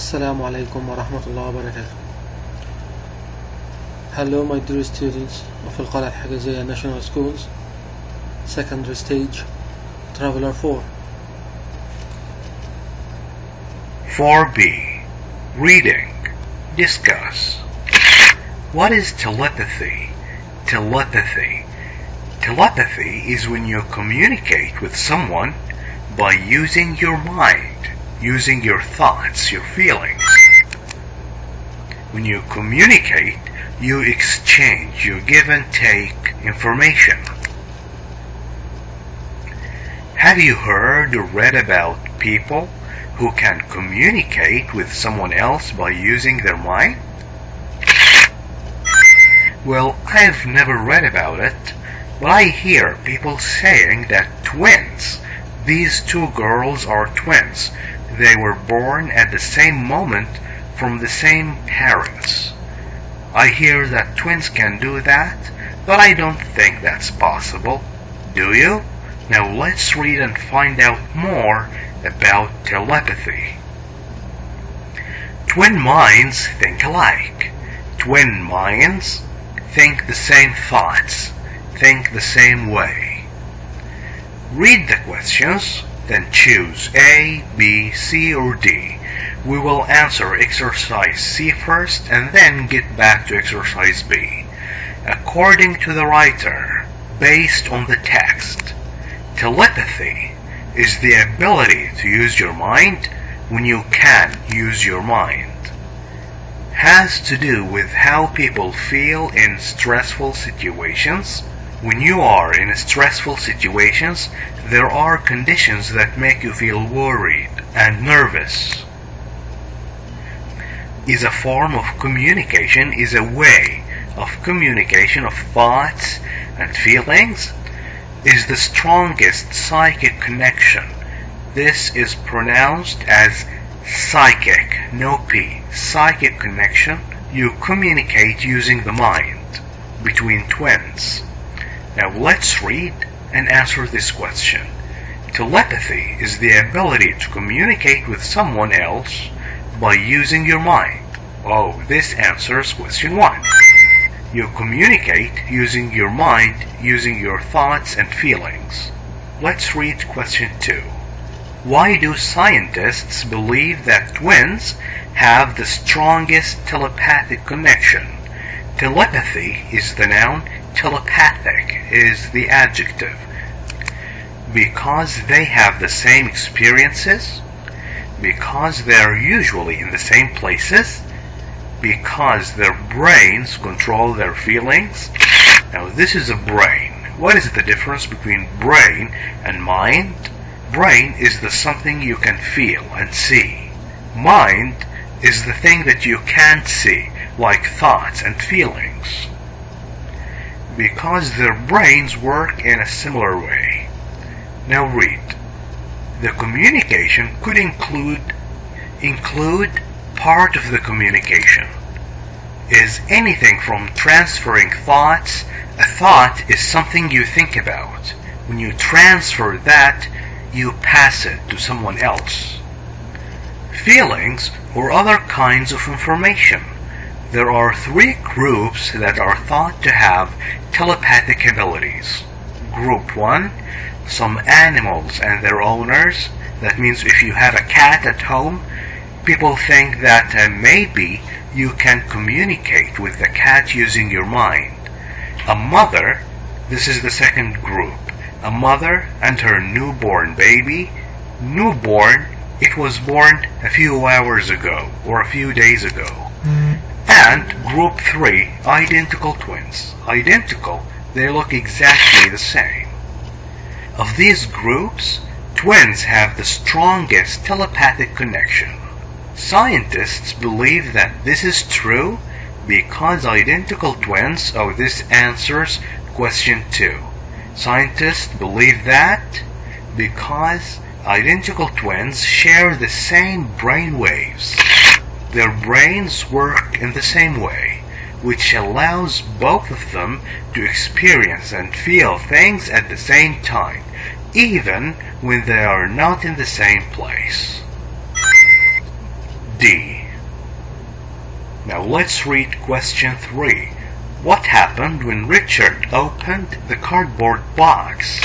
السلام عليكم ورحمة الله وبركاته. Hello my dear students of القلعة الحجازية National Schools Secondary Stage Traveler 4. 4B. Reading. Discuss. What is telepathy? Telepathy. Telepathy is when you communicate with someone by using your mind, using your thoughts, your feelings. When you communicate, you exchange, you give and take information. Have you heard or read about people who can communicate with someone else by using their mind? Well, I've never read about it, but I hear people saying that twins, these two girls are twins. They were born at the same moment from the same parents. I hear that twins can do that, but I don't think that's possible. Do you? Now let's read and find out more about telepathy. Twin minds think alike. Twin minds think the same thoughts, think the same way. Read the questions, then choose A, B, C, or D. We will answer exercise C first and then get back to exercise B. According to the writer, based on the text, telepathy is the ability to use your mind when you can use your mind. Has to do with how people feel in stressful situations. When you are in stressful situations, there are conditions that make you feel worried and nervous. Is a form of communication, is a way of communication of thoughts and feelings, is the strongest psychic connection. This is pronounced as psychic, no P, psychic connection. You communicate using the mind between twins. Now let's read and answer this question. Telepathy is the ability to communicate with someone else by using your mind. Oh, this answers question 1. You communicate using your mind, using your thoughts and feelings. Let's read question 2. Why do scientists believe that twins have the strongest telepathic connection? Telepathy is the noun, telepathic is the adjective. Because they have the same experiences, because they are usually in the same places, because their brains control their feelings. Now this is a brain. What is the difference between brain and mind? Brain is the something you can feel and see. Mind is the thing that you can't see, like thoughts and feelings. Because their brains work in a similar way. Now read. The communication could include part of the communication. Is anything from transferring thoughts. A thought is something you think about. When you transfer that, you pass it to someone else. Feelings or other kinds of information. There are 3 groups that are thought to have telepathic abilities. Group 1, some animals and their owners. That means if you have a cat at home, people think that maybe you can communicate with the cat using your mind. A mother, this is the second group. A mother and her newborn baby. Newborn, it was born a few hours ago or a few days ago. And group 3, identical twins. Identical, they look exactly the same. Of these groups, twins have the strongest telepathic connection. Scientists believe that this is true because identical twins. Oh, this answers question 2. Scientists believe that because identical twins share the same brain waves. Their brains work in the same way, which allows both of them to experience and feel things at the same time, even when they are not in the same place. D. Now let's read question 3. What happened when Richard opened the cardboard box?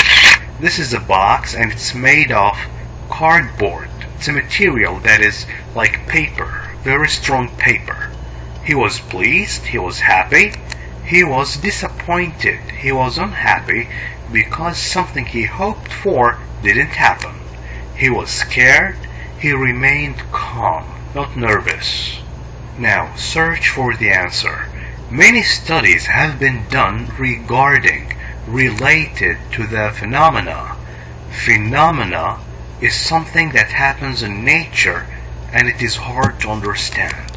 This is a box and it's made of cardboard. It's a material that is like paper, very strong paper. He was pleased, he was happy, he was disappointed, he was unhappy because something he hoped for didn't happen. He was scared, he remained calm, not nervous. Now search for the answer. Many studies have been done related to the phenomena. Phenomena is something that happens in nature and it is hard to understand.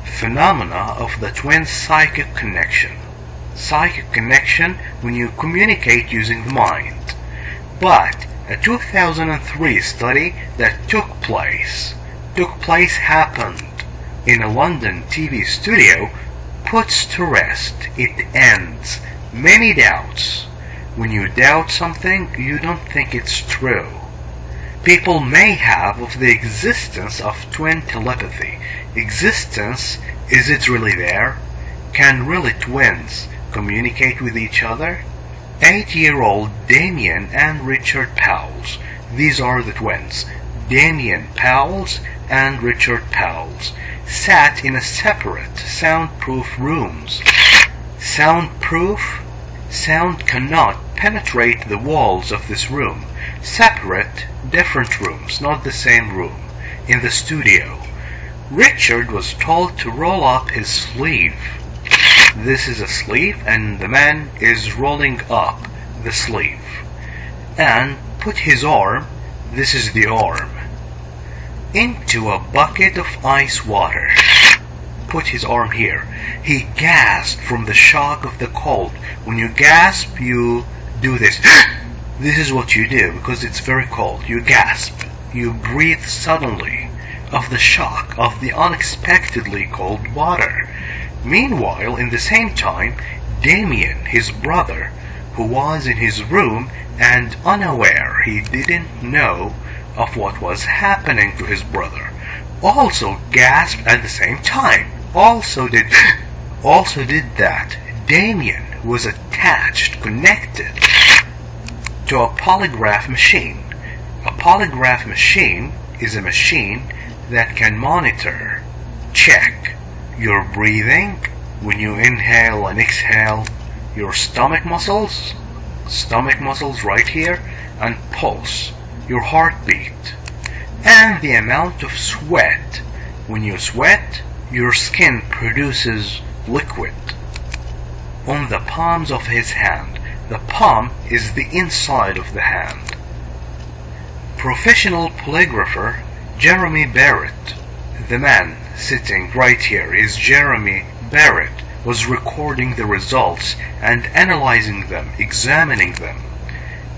Phenomena of the twin psychic connection. Psychic connection when you communicate using the mind. But a 2003 study that took place happened in a London TV studio puts to rest, it ends many doubts. When you doubt something, you don't think it's true. People may have of the existence of twin telepathy. Existence, is it really there? Can really twins communicate with each other? 8-year-old Damien and Richard Powles. These are the twins. Damien Powles and Richard Powles sat in a separate soundproof rooms. Sound cannot penetrate the walls of this room. Separate, different rooms, not the same room, in the studio. Richard was told to roll up his sleeve. This is a sleeve and the man is rolling up the sleeve. And put his arm, this is the arm, into a bucket of ice water. Put his arm here. He gasped from the shock of the cold. When you gasp, you do this. This is what you do because it's very cold. You gasp. You breathe suddenly of the shock of the unexpectedly cold water. Meanwhile, in the same time, Damien, his brother, who was in his room and unaware, he didn't know of what was happening to his brother, also gasped at the same time. Also did that. Damien was connected to a polygraph machine. A polygraph machine is a machine that can monitor, check your breathing when you inhale and exhale, your stomach muscles right here, and pulse, your heartbeat, and the amount of sweat. When you sweat, your skin produces liquid. On the palms of his hand, the palm is the inside of the hand. Professional polygrapher Jeremy Barrett, the man sitting right here is Jeremy Barrett, was recording the results and analyzing them, examining them.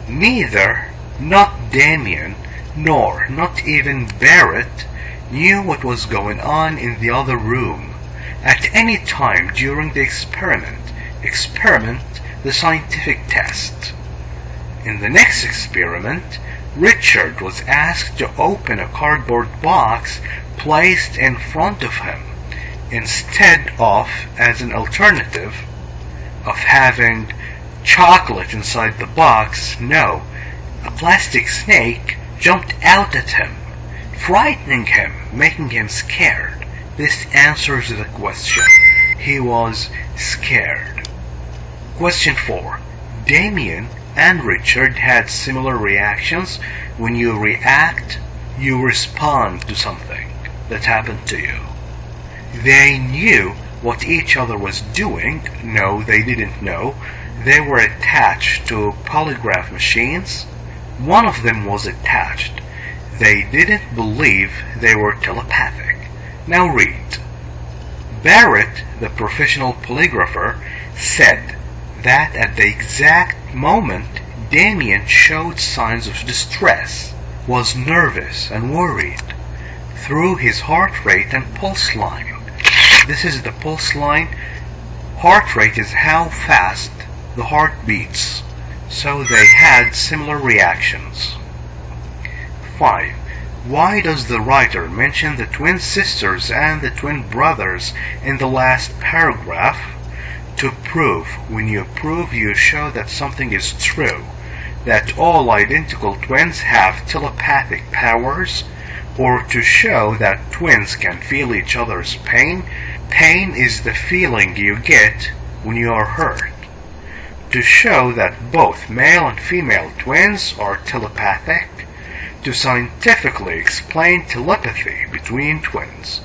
Neither, not Damien, nor not even Barrett, knew what was going on in the other room at any time during the experiment, the scientific test. In the next experiment, Richard was asked to open a cardboard box placed in front of him. Instead of, as an alternative, of having chocolate inside the box, no, a plastic snake jumped out at him, frightening him, making him scared. This answers the question. He was scared. Question 4. Damien and Richard had similar reactions. When you react, you respond to something that happened to you. They knew what each other was doing. No, they didn't know. They were attached to polygraph machines. One of them was attached. They didn't believe they were telepathic. Now read. Barrett, the professional polygrapher, said that at the exact moment Damien showed signs of distress, was nervous and worried, through his heart rate and pulse line. This is the pulse line. Heart rate is how fast the heart beats. So they had similar reactions. 5. Why does the writer mention the twin sisters and the twin brothers in the last paragraph? To prove. When you prove, you show that something is true, that all identical twins have telepathic powers, or to show that twins can feel each other's pain. Pain is the feeling you get when you are hurt. To show that both male and female twins are telepathic. To scientifically explain telepathy between twins.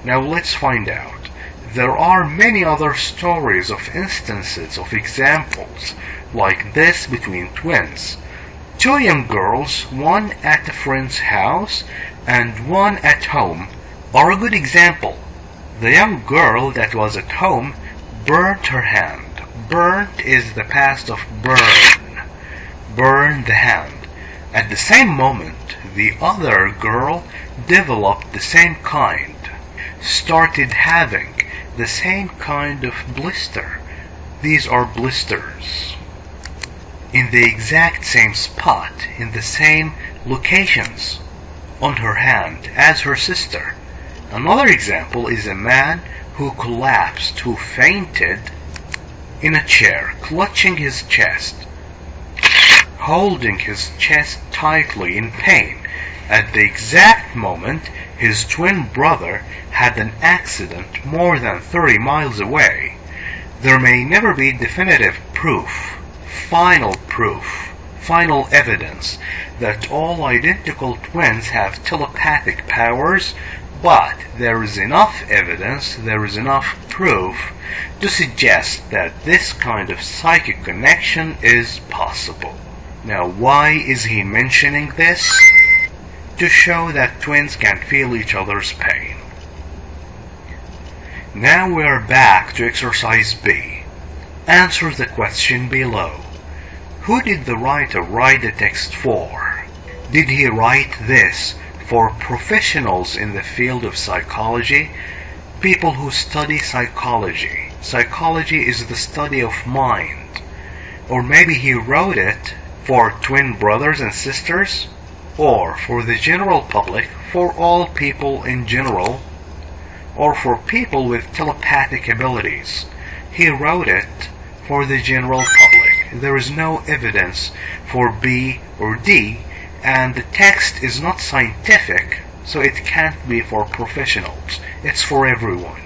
Now let's find out. There are many other stories of instances of examples like this between twins. Two young girls, one at a friend's house and one at home, are a good example. The young girl that was at home burnt her hand. Burnt is the past of burn. Burn the hand. At the same moment, the other girl developed the same kind, started having the same kind of blister. These are blisters. In the exact same spot, in the same locations, on her hand as her sister. Another example is a man who collapsed, who fainted in a chair, clutching his chest, holding his chest tightly in pain. At the exact moment, his twin brother had an accident more than 30 miles away. There may never be definitive proof, final evidence that all identical twins have telepathic powers, but there is enough evidence, there is enough proof to suggest that this kind of psychic connection is possible. Now, why is he mentioning this? To show that twins can feel each other's pain. Now we are back to exercise B. Answer the question below. Who did the writer write the text for? Did he write this for professionals in the field of psychology? People who study psychology. Psychology is the study of mind. Or maybe he wrote it for twin brothers and sisters, or for the general public, for all people in general, or for people with telepathic abilities. He wrote it for the general public. There is no evidence for B or D, and the text is not scientific, so it can't be for professionals. It's for everyone.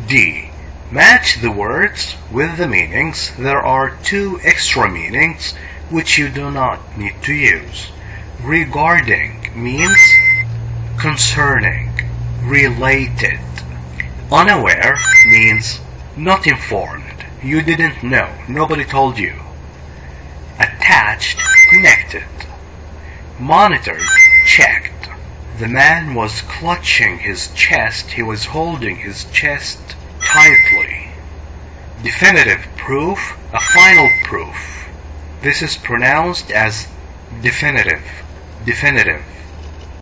D. Match the words with the meanings. There are two extra meanings which you do not need to use. Regarding means concerning, related. Unaware means not informed. You didn't know. Nobody told you. Attached, connected. Monitored, checked. The man was clutching his chest. He was holding his chest tightly. Definitive proof, a final proof. This is pronounced as definitive. Definitive.